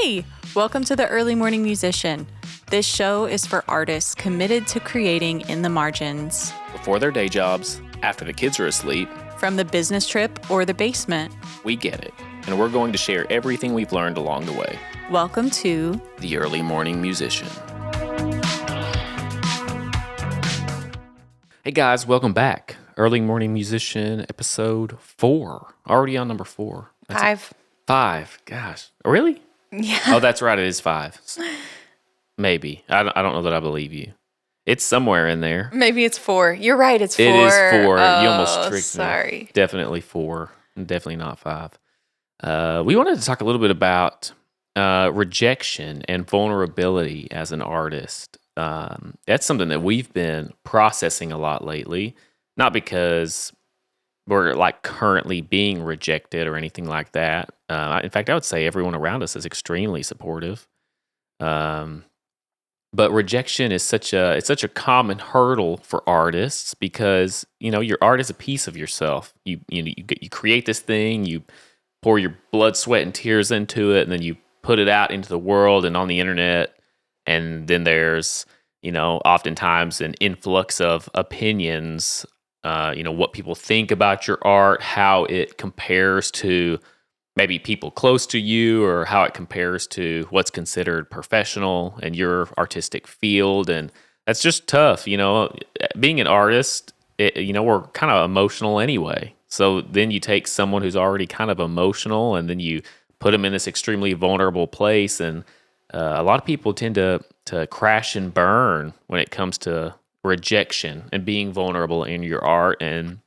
Hey, welcome to the Early Morning Musician. This show is for artists committed to creating in the margins. Before their day jobs, after the kids are asleep. From the business trip or the basement. We get it, and we're going to share everything we've learned along the way. Welcome to The Early Morning Musician. Hey guys, welcome back. Early Morning Musician, episode 4. Already on number 4. Five. 5. Gosh. Really? Yeah. Oh, that's right. It is 5. Maybe. I don't know that I believe you. It's somewhere in there. Maybe it's 4. You're right. It's 4. It is 4. Oh, you almost tricked sorry. me. Definitely 4. Definitely not 5. We wanted to talk a little bit about rejection and vulnerability as an artist. That's something that we've been processing a lot lately. Not because we're like currently being rejected or anything like that. In fact, I would say everyone around us is extremely supportive. But rejection is such a common hurdle for artists because your art is a piece of yourself. You create this thing, you pour your blood, sweat, and tears into it, and then you put it out into the world and on the internet. And then there's oftentimes an influx of opinions. What people think about your art, how it compares to maybe people close to you, or how it compares to what's considered professional in your artistic field. And that's just tough. Being an artist, we're kind of emotional anyway. So then you take someone who's already kind of emotional and then you put them in this extremely vulnerable place. And a lot of people tend to crash and burn when it comes to rejection and being vulnerable in your art. And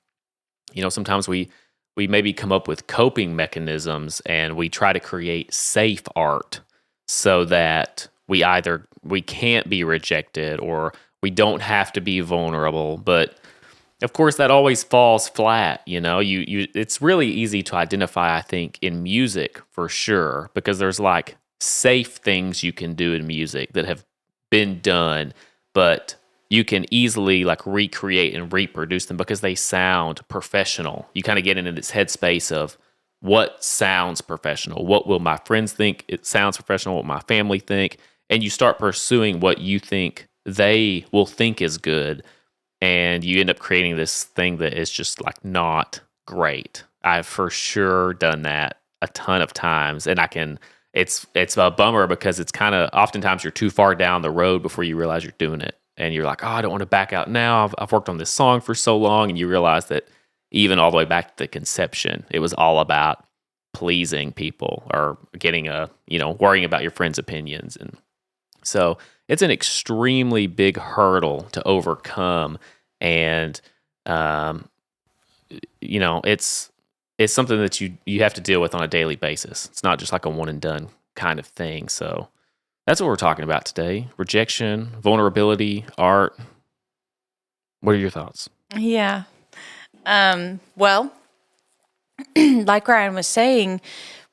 sometimes we maybe come up with coping mechanisms and we try to create safe art so that we can't be rejected or we don't have to be vulnerable. But of course that always falls flat. It's really easy to identify, I think, in music for sure, because there's like safe things you can do in music that have been done, but you can easily like recreate and reproduce them because they sound professional. You kind of get into this headspace of what sounds professional. What will my friends think it sounds professional? What will my family think? And you start pursuing what you think they will think is good. And you end up creating this thing that is just like not great. I've for sure done that a ton of times. And it's a bummer because it's kind of oftentimes you're too far down the road before you realize you're doing it. And you're like, oh, I don't want to back out now. I've worked on this song for so long. And you realize that even all the way back to the conception, it was all about pleasing people or getting worrying about your friends' opinions. And so it's an extremely big hurdle to overcome. And, it's something that you have to deal with on a daily basis. It's not just like a one and done kind of thing. So that's what we're talking about today. Rejection, vulnerability, art. What are your thoughts? Yeah. Well, like Ryan was saying,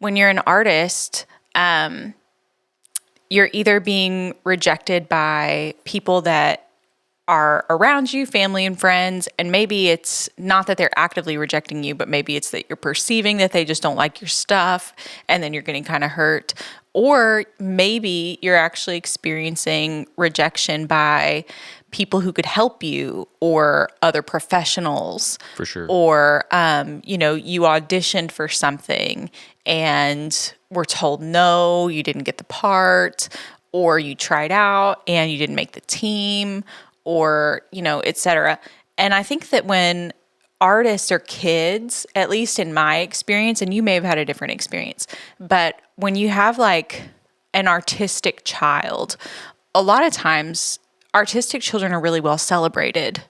when you're an artist, you're either being rejected by people that are around you, family and friends, and maybe it's not that they're actively rejecting you, but maybe it's that you're perceiving that they just don't like your stuff, and then you're getting kind of hurt. Or maybe you're actually experiencing rejection by people who could help you or other professionals. For sure. Or, you auditioned for something and were told no, you didn't get the part, or you tried out and you didn't make the team, or, et cetera. And I think that when artists or kids, at least in my experience, and you may have had a different experience, but when you have like an artistic child, a lot of times artistic children are really well celebrated.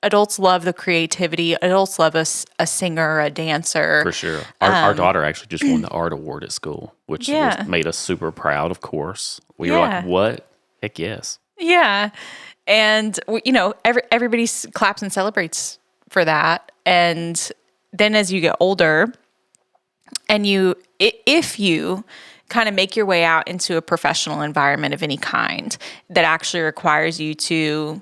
Adults love the creativity. Adults love a singer, a dancer. For sure. Our daughter actually just won the art award at school, which made us super proud, of course. We were like, what? Heck yes. Yeah. And, everybody claps and celebrates for that. And then as you get older and if you kind of make your way out into a professional environment of any kind that actually requires you to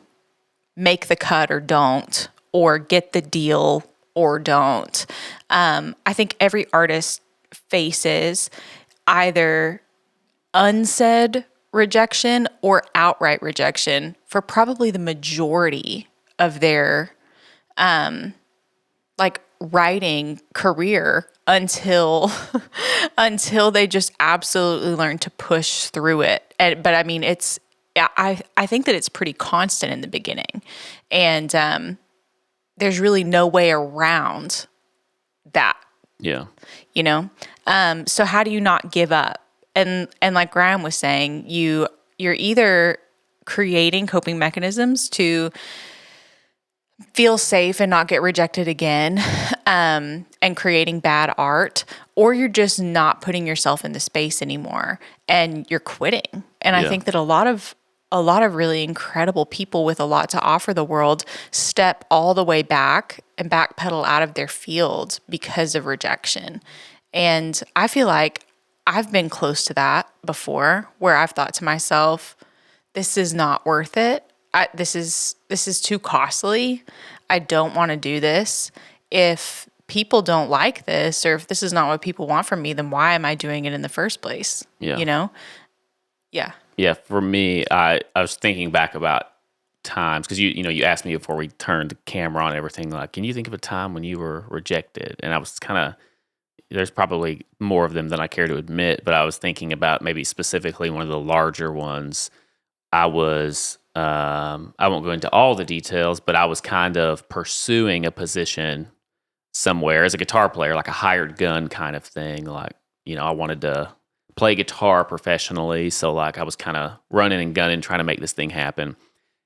make the cut or don't, or get the deal or don't. I think every artist faces either unsaid rejection or outright rejection for probably the majority of their like writing career until until they just absolutely learn to push through it. But I mean, I think that it's pretty constant in the beginning, and there's really no way around that. Yeah. You know, so how do you not give up? And like Graham was saying, you're either creating coping mechanisms to feel safe and not get rejected again, and creating bad art, or you're just not putting yourself in the space anymore and you're quitting. And I think that a lot of really incredible people with a lot to offer the world step all the way back and backpedal out of their field because of rejection. And I feel like I've been close to that before, where I've thought to myself, this is not worth it. This is too costly. I don't want to do this. If people don't like this, or if this is not what people want from me, then why am I doing it in the first place? Yeah. You know? Yeah. Yeah. For me, I was thinking back about times, because you asked me before we turned the camera on and everything, like, can you think of a time when you were rejected? And I was kind of, there's probably more of them than I care to admit, but I was thinking about maybe specifically one of the larger ones. I was, I won't go into all the details, but I was kind of pursuing a position somewhere as a guitar player, like a hired gun kind of thing. Like, I wanted to play guitar professionally. So like I was kind of running and gunning, trying to make this thing happen.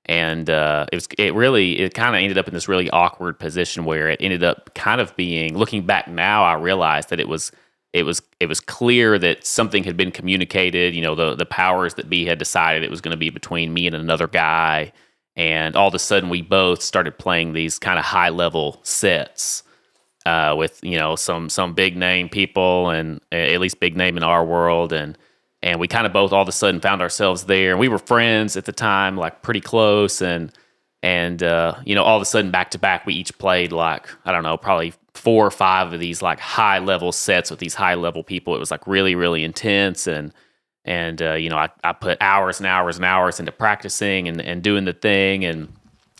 And it kind of ended up in this really awkward position where it ended up kind of being, looking back now, I realized that it was clear that something had been communicated. The powers that be had decided it was going to be between me and another guy, and all of a sudden we both started playing these kind of high level sets with some big name people, and at least big name in our world, and we kind of both all of a sudden found ourselves there. And we were friends at the time, like pretty close, and all of a sudden back to back we each played like, I don't know, probably 4 or 5 of these like high level sets with these high level people. It was like really, really intense. And I put hours and hours and hours into practicing and doing the thing. And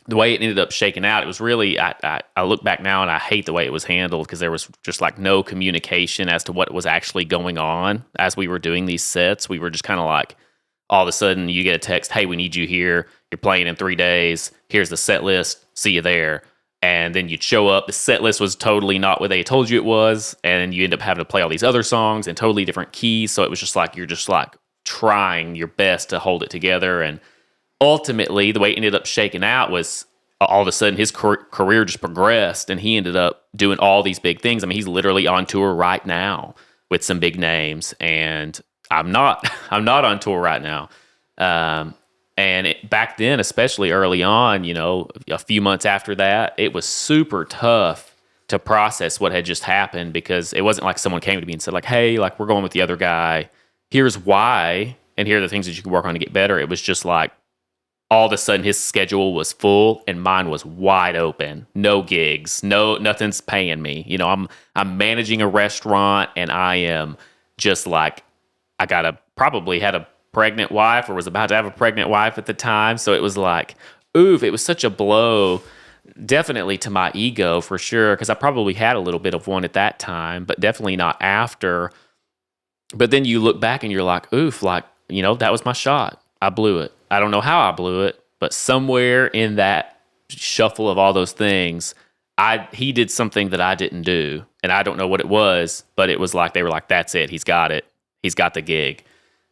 the way it ended up shaking out, it was really, I look back now and I hate the way it was handled, because there was just like no communication as to what was actually going on as we were doing these sets. We were just kind of like, all of a sudden you get a text, hey, we need you here. You're playing in 3 days. Here's the set list. See you there. And then you'd show up. The set list was totally not what they told you it was. And you end up having to play all these other songs in totally different keys. So it was just like, you're just like trying your best to hold it together. And ultimately, the way it ended up shaking out was all of a sudden his career just progressed, and he ended up doing all these big things. I mean, he's literally on tour right now with some big names, and I'm not on tour right now. And back then, especially early on, a few months after that, it was super tough to process what had just happened, because it wasn't like someone came to me and said like, hey, like we're going with the other guy. Here's why, and here are the things that you can work on to get better. It was just like, all of a sudden his schedule was full and mine was wide open. No gigs, nothing's paying me. I'm managing a restaurant, and I am just like, I probably had a pregnant wife, or was about to have a pregnant wife at the time. So it was like, oof, it was such a blow, definitely to my ego for sure, because I probably had a little bit of one at that time, but definitely not after. But then you look back and you're like, oof, like, that was my shot. I blew it. I don't know how I blew it, but somewhere in that shuffle of all those things, he did something that I didn't do, and I don't know what it was, but it was like, they were like, that's it. He's got it. He's got the gig.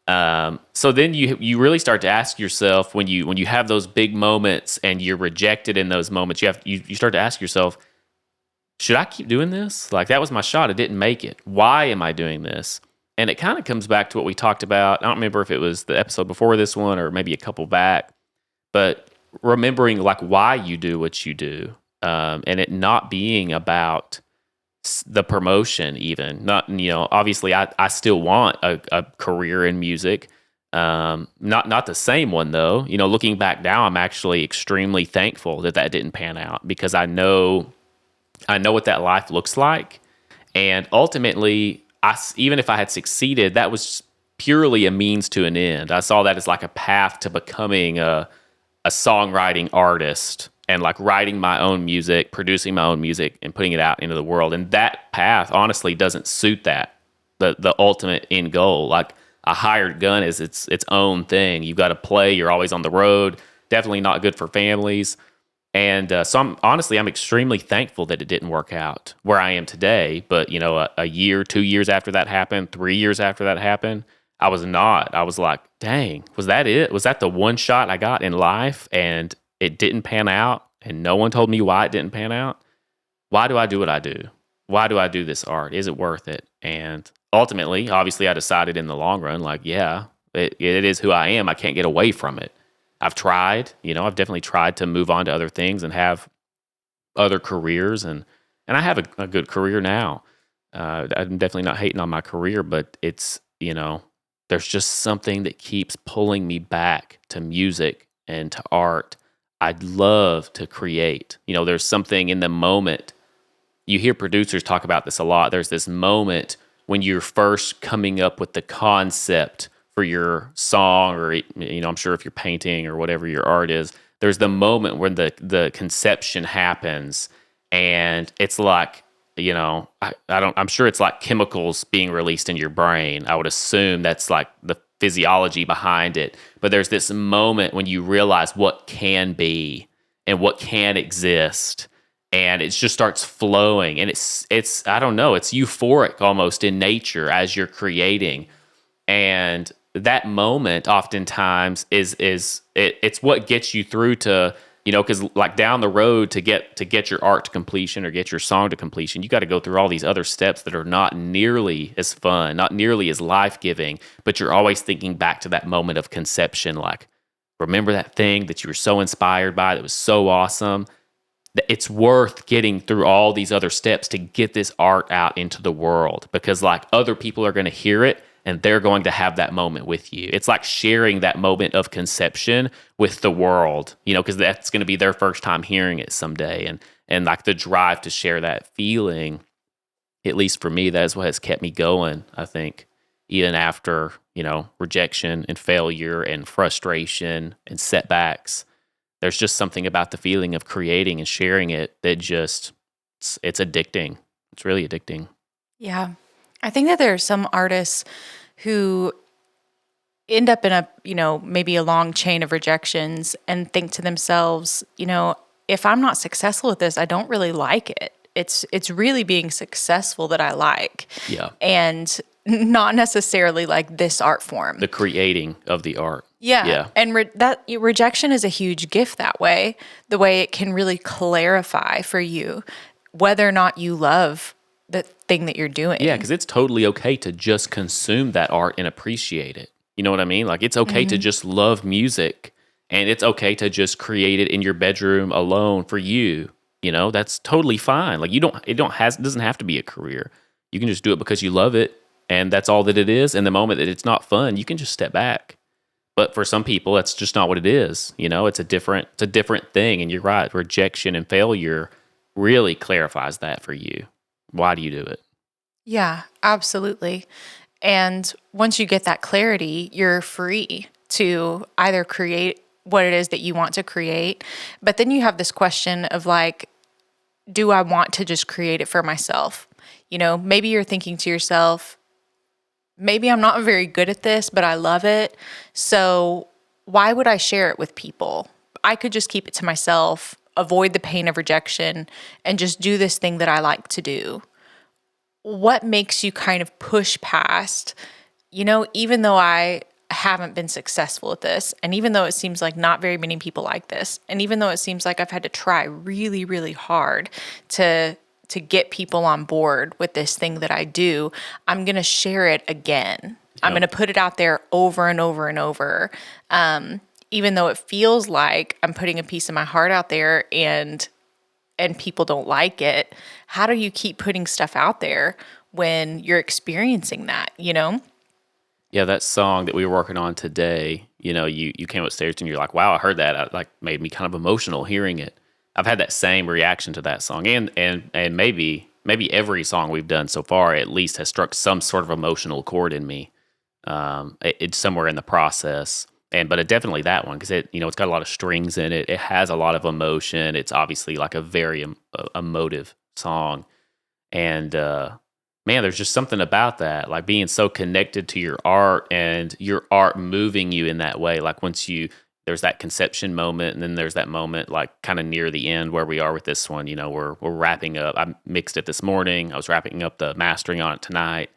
So then you really start to ask yourself, when you have those big moments and you're rejected in those moments, you start to ask yourself, should I keep doing this? Like, that was my shot. I didn't make it. Why am I doing this? And it kind of comes back to what we talked about. I don't remember if it was the episode before this one or maybe a couple back, but remembering like why you do what you do, and it not being about the promotion even. Not, obviously I still want a career in music. Not the same one though. Looking back now, I'm actually extremely thankful that didn't pan out, because I know what that life looks like. And ultimately, even if I had succeeded, that was purely a means to an end. I saw that as like a path to becoming a songwriting artist and like writing my own music, producing my own music, and putting it out into the world. And that path honestly doesn't suit that, the ultimate end goal. Like a hired gun is its own thing. You've got to play. You're always on the road. Definitely not good for families. And so I'm extremely thankful that it didn't work out where I am today. But you know, a year, 2 years after that happened, 3 years after that happened, I was not. I was like, dang, was that it? Was that the one shot I got in life and it didn't pan out? And no one told me why it didn't pan out? Why do I do what I do? Why do I do this art? Is it worth it? And ultimately, obviously, I decided in the long run, like, yeah, it is who I am. I can't get away from it. I've tried, I've definitely tried to move on to other things and have other careers. And I have a good career now. I'm definitely not hating on my career, but it's, there's just something that keeps pulling me back to music and to art. I'd love to create. There's something in the moment. You hear producers talk about this a lot. There's this moment when you're first coming up with the concept for your song, or I'm sure if you're painting or whatever your art is, there's the moment when the conception happens, and it's like, I'm sure it's like chemicals being released in your brain. I would assume that's like the physiology behind it. But there's this moment when you realize what can be and what can exist, and it just starts flowing. And it's I don't know, it's euphoric almost in nature as you're creating. And that moment oftentimes it's what gets you through to, because like down the road to get your art to completion or get your song to completion, you got to go through all these other steps that are not nearly as fun, not nearly as life-giving, but you're always thinking back to that moment of conception. Like, remember that thing that you were so inspired by that was so awesome? It's worth getting through all these other steps to get this art out into the world, because like other people are going to hear it and they're going to have that moment with you. It's like sharing that moment of conception with the world, because that's going to be their first time hearing it someday. And like the drive to share that feeling, at least for me, that is what has kept me going, I think, even after, rejection and failure and frustration and setbacks. There's just something about the feeling of creating and sharing it that just, it's addicting. It's really addicting. Yeah. I think that there are some artists who end up in a, maybe a long chain of rejections and think to themselves, if I'm not successful at this, I don't really like it. It's really being successful that I like. Yeah. And not necessarily like this art form. The creating of the art. Yeah. Yeah. And rejection is a huge gift that way, the way it can really clarify for you whether or not you love the thing that you're doing. Yeah, because it's totally okay to just consume that art and appreciate it. You know what I mean? Like, it's okay to just love music, and it's okay to just create it in your bedroom alone for you. That's totally fine. Like, it doesn't have to be a career. You can just do it because you love it, and that's all that it is. And the moment that it's not fun, you can just step back. But for some people, that's just not what it is. It's a different thing. And you're right. Rejection and failure really clarifies that for you. Why do you do it? Yeah, absolutely. And once you get that clarity, you're free to either create what it is that you want to create. But then you have this question of like, do I want to just create it for myself? Maybe you're thinking to yourself, maybe I'm not very good at this, but I love it. So why would I share it with people? I could just keep it to myself, avoid the pain of rejection, and just do this thing that I like to do. What makes you kind of push past, even though I haven't been successful at this, and even though it seems like not very many people like this, and even though it seems like I've had to try really, really hard to get people on board with this thing that I do, I'm going to share it again. Yep. I'm going to put it out there over and over and over. Even though it feels like I'm putting a piece of my heart out there and people don't like it. How do you keep putting stuff out there when you're experiencing that, Yeah, that song that we were working on today, you came upstairs and you're like, wow, I heard that. It like made me kind of emotional hearing it. I've had that same reaction to that song, and maybe maybe every song we've done so far at least has struck some sort of emotional chord in me. It's somewhere in the process. But definitely that one, because it's got a lot of strings in it. It has a lot of emotion. It's obviously like a very emotive song. And man, there's just something about that, like being so connected to your art and your art moving you in that way. Like there's that conception moment, and then there's that moment like kind of near the end where we are with this one. We're wrapping up. I mixed it this morning. I was wrapping up the mastering on it tonight.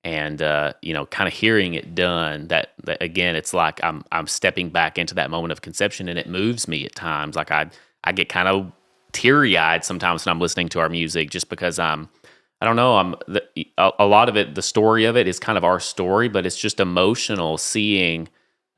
And kind of hearing it done, that again, it's like I'm stepping back into that moment of conception, and it moves me at times. Like I get kind of teary eyed sometimes when I'm listening to our music, just because I don't know, a lot of it, the story of it is kind of our story, but it's just emotional seeing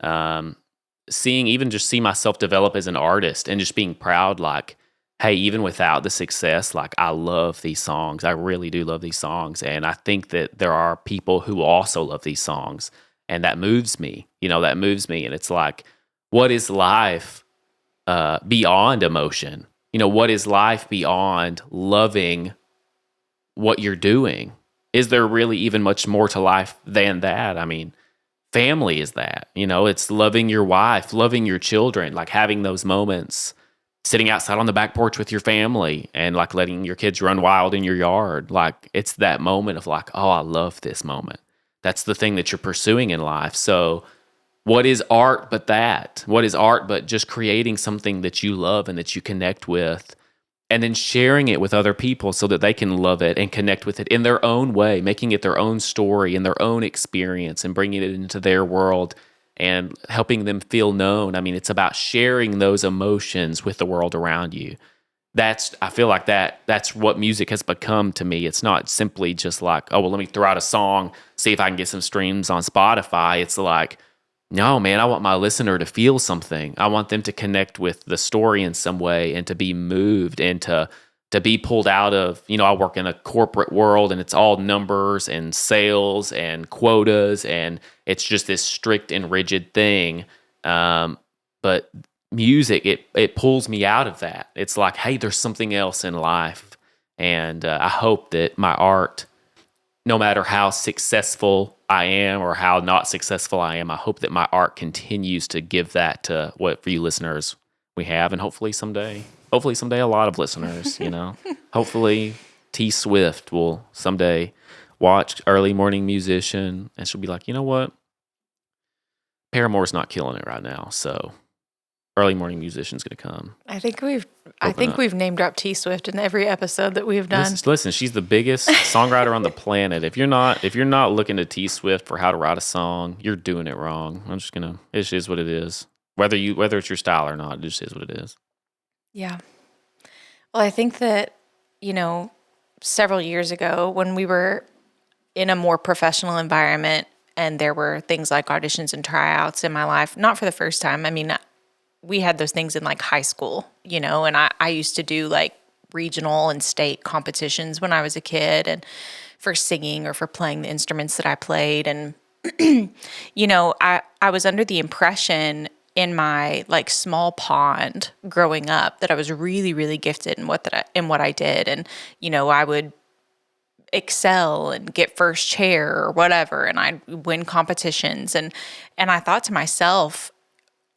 even just see myself develop as an artist, and just being proud, like, hey, even without the success, like, I love these songs. I really do love these songs. And I think that there are people who also love these songs. And that moves me, that moves me. And it's like, what is life beyond emotion? What is life beyond loving what you're doing? Is there really even much more to life than that? I mean, family is that, it's loving your wife, loving your children, like having those moments, sitting outside on the back porch with your family and like letting your kids run wild in your yard. Like, it's that moment of like, oh, I love this moment. That's the thing that you're pursuing in life. So what is art but that? What is art but just creating something that you love and that you connect with, and then sharing it with other people so that they can love it and connect with it in their own way, making it their own story and their own experience and bringing it into their world and helping them feel known. I mean, it's about sharing those emotions with the world around you. I feel like that's what music has become to me. It's not simply just like, oh, well, let me throw out a song, see if I can get some streams on Spotify. It's like, no, man, I want my listener to feel something. I want them to connect with the story in some way and to be moved and to be pulled out of, I work in a corporate world and it's all numbers and sales and quotas, and it's just this strict and rigid thing. But music, it pulls me out of that. It's like, hey, there's something else in life. And I hope that my art, no matter how successful I am or how not successful I am, I hope that my art continues to give that to what for you listeners we have, and hopefully someday a lot of listeners, hopefully T Swift will someday watch Early Morning Musician and she'll be like, you know what? Paramore's not killing it right now, so Early Morning Musician's going to come. I think we've name dropped T Swift in every episode that we've done. Listen, she's the biggest songwriter on the planet. If you're not looking to T Swift for how to write a song, you're doing it wrong. It just is what it is. Whether it's your style or not, it just is what it is. Yeah. Well, I think that, several years ago when we were in a more professional environment and there were things like auditions and tryouts in my life, not for the first time. I mean, we had those things in like high school, and I used to do like regional and state competitions when I was a kid, and for singing or for playing the instruments that I played. And, I was under the impression in my like small pond growing up that I was really, really gifted in what I did. And, I would excel and get first chair or whatever, and I'd win competitions. And I thought to myself,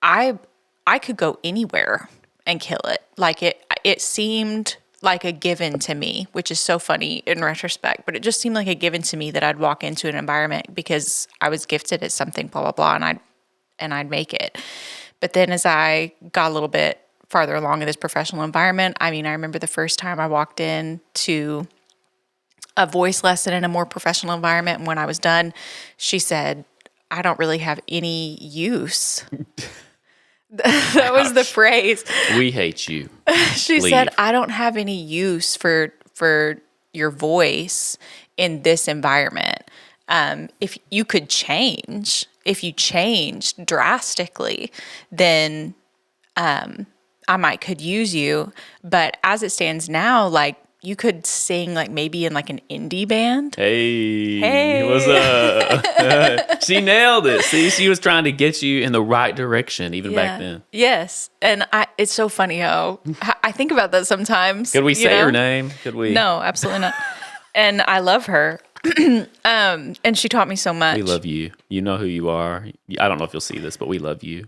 I could go anywhere and kill it. Like it seemed like a given to me, which is so funny in retrospect, but it just seemed like a given to me that I'd walk into an environment because I was gifted at something, blah, blah, blah, and I'd make it. But then as I got a little bit farther along in this professional environment, I mean, I remember the first time I walked in to a voice lesson in a more professional environment, and when I was done, she said, I don't really have any use. That was the phrase. We hate you. She said, I don't have any use for your voice in this environment. If you changed drastically, then I might could use you. But as it stands now, like, you could sing like maybe in like an indie band. Hey. What's up? She nailed it. See, she was trying to get you in the right direction even back then. Yes. And it's so funny how I think about that sometimes. Could we say her name? Could we? No, absolutely not. and I love her. And she taught me so much. We love you. You know who you are. I don't know if you'll see this, but we love you.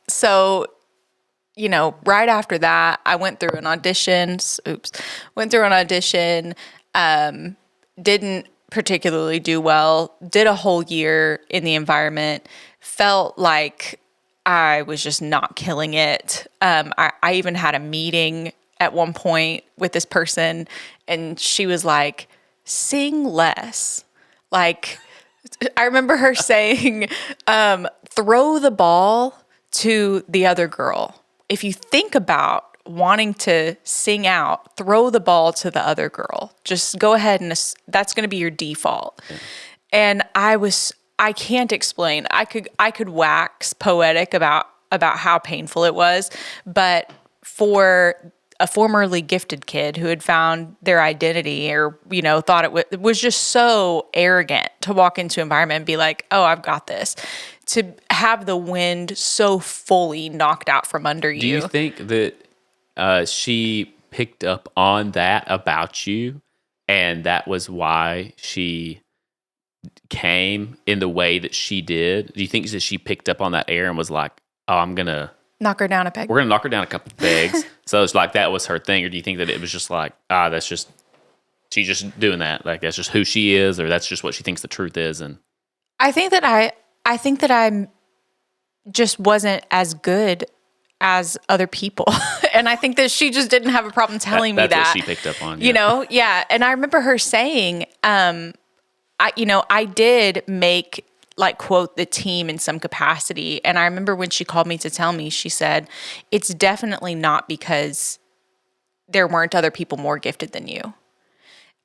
So, right after that, I went through an audition. Didn't particularly do well. Did a whole year in the environment. Felt like I was just not killing it. I even had a meeting at one point with this person, and she was like, sing less. Like, I remember her saying, throw the ball to the other girl. If you think about wanting to sing out, throw the ball to the other girl. Just go ahead and that's going to be your default. Yeah. And I can't explain. I could wax poetic about how painful it was, but for a formerly gifted kid who had found their identity or, thought it was just so arrogant to walk into an environment and be like, oh, I've got this. To have the wind so fully knocked out from under you. Do you think that she picked up on that about you and that was why she came in the way that she did? Do you think that she picked up on that air and was like, oh, I'm going to knock her down a peg? We're going to knock her down a couple of pegs. So it's like that was her thing. Or do you think that it was just like, that's just, she's just doing that. Like that's just who she is, or that's just what she thinks the truth is. And I think that I just wasn't as good as other people. And I think that she just didn't have a problem telling me that. That's what she picked up on. Yeah. And I remember her saying, I did make, like, quote, the team in some capacity. And I remember when she called me to tell me, she said, it's definitely not because there weren't other people more gifted than you.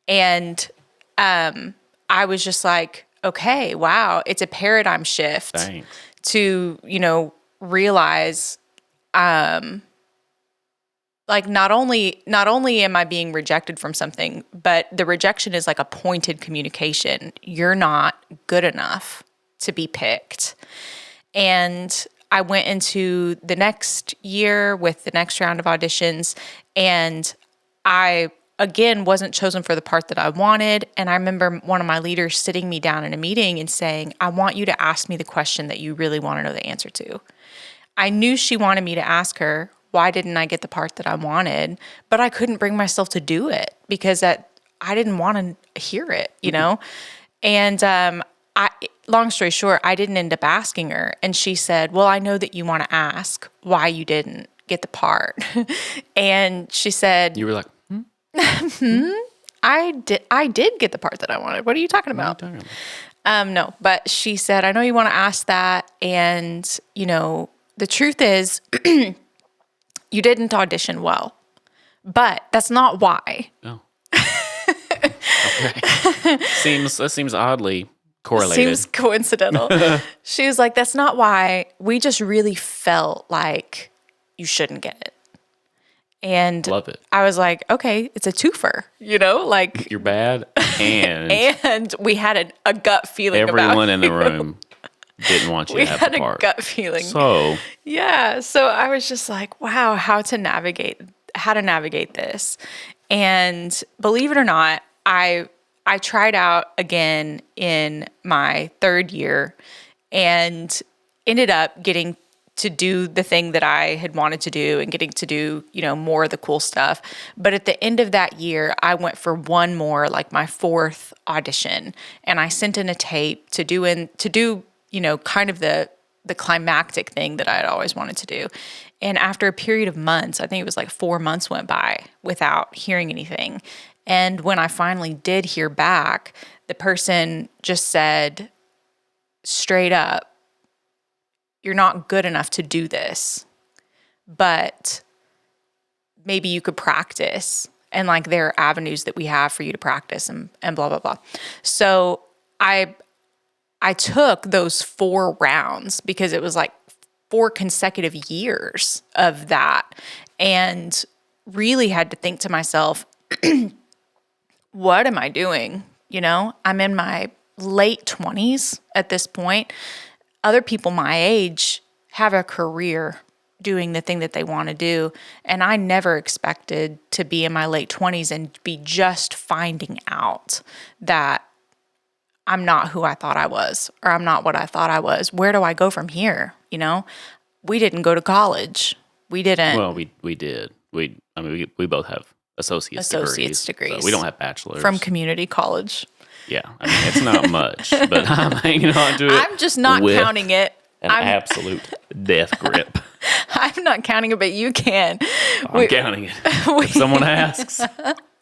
And I was just like, okay, wow, it's a paradigm shift. Thanks. To, realize, like not only am I being rejected from something, but the rejection is like a pointed communication. You're not good enough to be picked. And I went into the next year with the next round of auditions, and I again wasn't chosen for the part that I wanted. And I remember one of my leaders sitting me down in a meeting and saying, I want you to ask me the question that you really want to know the answer to. I knew she wanted me to ask her, why didn't I get the part that I wanted? But I couldn't bring myself to do it because I didn't want to hear it, And long story short, I didn't end up asking her. And she said, well, I know that you want to ask why you didn't get the part. And she said, you were like, I did get the part that I wanted. What are you talking about? No, but she said, I know you want to ask that. And, the truth is you didn't audition well, but that's not why. Oh. Okay. That seems oddly correlated. Seems coincidental. She was like, that's not why. We just really felt like you shouldn't get it. And love it. I was like, okay, it's a twofer, like you're bad and we had a gut feeling everyone in the room didn't want you to have the part. We had a gut feeling. So I was just like, wow, how to navigate this. And believe it or not, I tried out again in my third year and ended up getting to do the thing that I had wanted to do and getting to do, more of the cool stuff. But at the end of that year, I went for one more, like my fourth audition, and I sent in a tape to do kind of the climactic thing that I had always wanted to do. And after a period of months, I think it was like 4 months went by without hearing anything. And when I finally did hear back, the person just said straight up, you're not good enough to do this, but maybe you could practice. And like there are avenues that we have for you to practice and blah, blah, blah. So I took those 4 rounds because it was like 4 consecutive years of that, and really had to think to myself, what am I doing? I'm in my late 20s at this point. Other people my age have a career doing the thing that they want to do. And I never expected to be in my late 20s and be just finding out that I'm not who I thought I was, or I'm not what I thought I was. Where do I go from here? You know, we didn't go to college. We didn't. Well, we did. We both have associate's degrees. So we don't have bachelors. From community college. Yeah. I mean, it's not much, but I'm hanging on to it. I'm just not counting it. An absolute death grip. I'm not counting it, but you can. I'm counting it. If someone asks,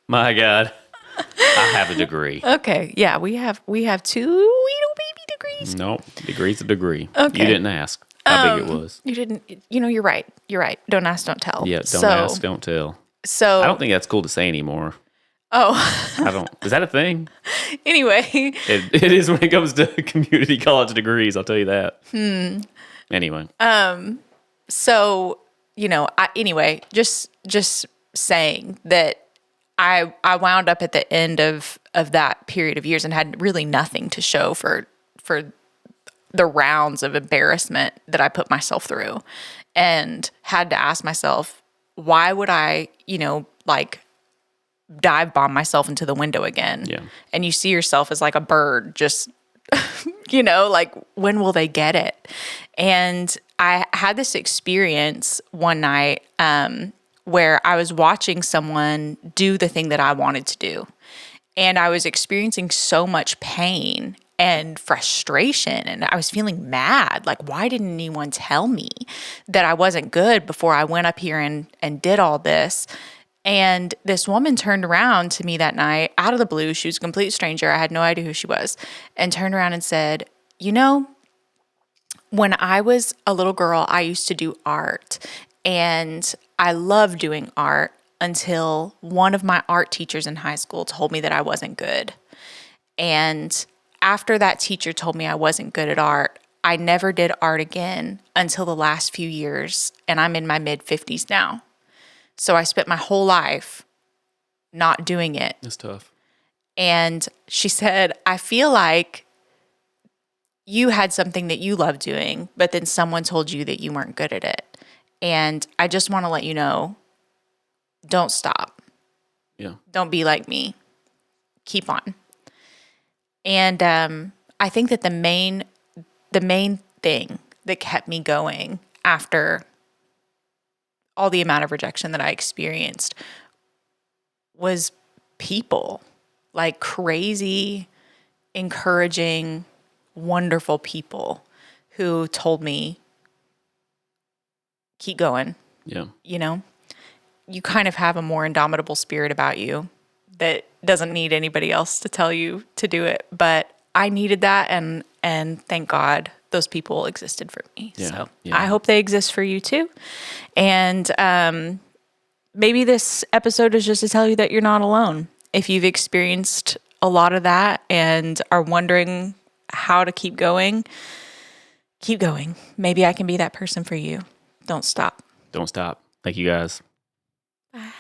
my God, I have a degree. Okay. Yeah, we have 2 little baby degrees. No, degree's a degree. Okay. You didn't ask how big it was. You didn't. You know, you're right. You're right. Don't ask, don't tell. Yeah, don't ask, don't tell. So I don't think that's cool to say anymore. Oh. I don't. Is that a thing? Anyway. It is when it comes to community college degrees, I'll tell you that. Anyway. So, you know, anyway, just saying that I wound up at the end of that period of years and had really nothing to show for the rounds of embarrassment that I put myself through, and had to ask myself, why would I, you know, like dive bomb myself into the window again? Yeah. And you see yourself as like a bird, just, you know, like, when will they get it? And I had this experience one night where I was watching someone do the thing that I wanted to do. And I was experiencing so much pain and frustration, and I was feeling mad. Like, why didn't anyone tell me that I wasn't good before I went up here and did all this? And this woman turned around to me that night out of the blue. She was a complete stranger. I had no idea who she was, and turned around and said, you know, when I was a little girl, I used to do art, and I loved doing art until one of my art teachers in high school told me that I wasn't good. And after that teacher told me I wasn't good at art, I never did art again until the last few years, and I'm in my mid-50s now. So I spent my whole life not doing it. It's tough. And she said, I feel like you had something that you loved doing, but then someone told you that you weren't good at it. And I just want to let you know, don't stop. Yeah. Don't be like me. Keep on. And I think that the main thing that kept me going after all the amount of rejection that I experienced was people, like crazy, encouraging, wonderful people who told me, keep going. Yeah. You know, you kind of have a more indomitable spirit about you that doesn't need anybody else to tell you to do it. But I needed that, and thank God those people existed for me. Yeah, So yeah. I hope they exist for you too. And maybe this episode is just to tell you that you're not alone. If you've experienced a lot of that and are wondering how to keep going, keep going. Maybe I can be that person for you. Don't stop. Don't stop. Thank you guys. Bye.